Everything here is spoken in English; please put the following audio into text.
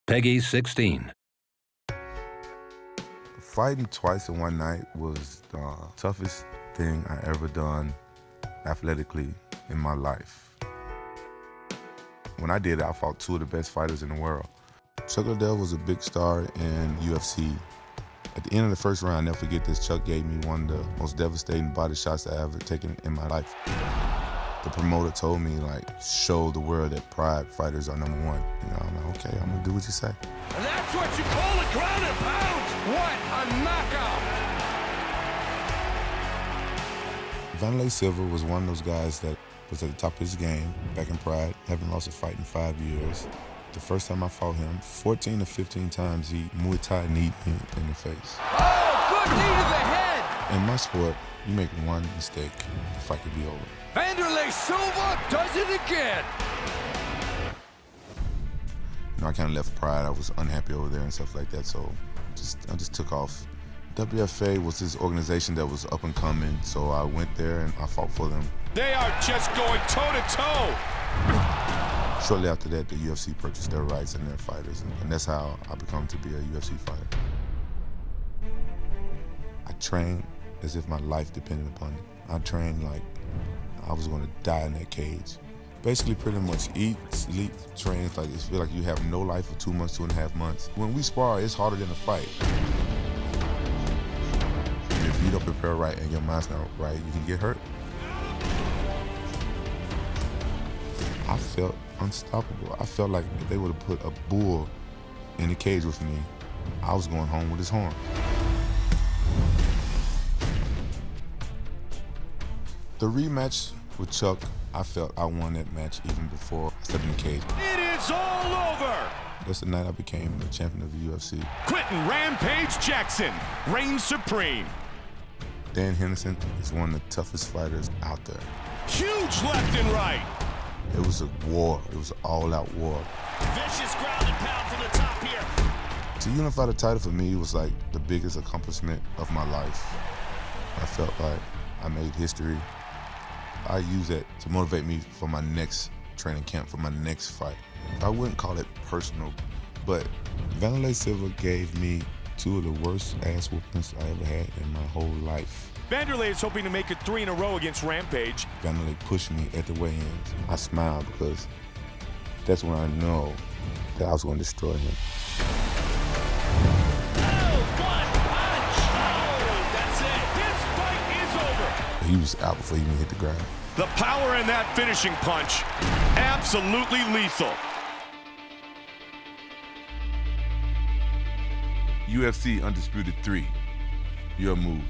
Peggy 16. Fighting twice in one night was the toughest thing I ever done athletically in my life. When I did it, I fought two of the best fighters in the world. Chuck Liddell was a big star in UFC. At the end of the first round, I'll never forget this, Chuck gave me one of the most devastating body shots I've ever taken in my life. The promoter told me, show the world that Pride fighters are number one. I'm like, okay, I'm gonna do what you say. And that's what you call a ground and pound! What a knockout! Vanderlei Silva was one of those guys that was at the top of his game back in Pride, having lost a fight in 5 years. The first time I fought him, 14 to 15 times he Muay Thai kneed me in the face. Oh, good knee to the head! In my sport, you make one mistake, the fight could be over. Vanderlei Silva does it again! I kind of left Pride. I was unhappy over there and stuff like that, so I just took off. WFA was this organization that was up and coming, so I went there and I fought for them. They are just going toe-to-toe! Shortly after that, the UFC purchased their rights and their fighters, and that's how I become to be a UFC fighter. I trained as if my life depended upon it. I trained like I was going to die in that cage. Basically, pretty much eat, sleep, train. It's like it feels like you have no life for 2 months, 2.5 months. When we spar, it's harder than a fight. If you don't prepare right and your mind's not right, you can get hurt. I felt unstoppable. I felt like if they would have put a bull in the cage with me, I was going home with his horn. The rematch with Chuck, I felt I won that match even before I stepped in the cage. It is all over! That's the night I became the champion of the UFC. Quentin Rampage Jackson reigns supreme. Dan Henderson is one of the toughest fighters out there. Huge left and right. It was a war. It was an all-out war. Vicious ground and pound from the top here. To unify the title for me was like the biggest accomplishment of my life. I felt like I made history. I use that to motivate me for my next training camp, for my next fight. I wouldn't call it personal, but Vanderlei Silva gave me two of the worst ass whoopings I ever had in my whole life. Vanderlei is hoping to make it 3 in a row against Rampage. Vanderlei pushed me at the weigh-ins. I smiled because that's when I know that I was going to destroy him. He was out before he even hit the ground. The power in that finishing punch, absolutely lethal. UFC Undisputed 3, your move.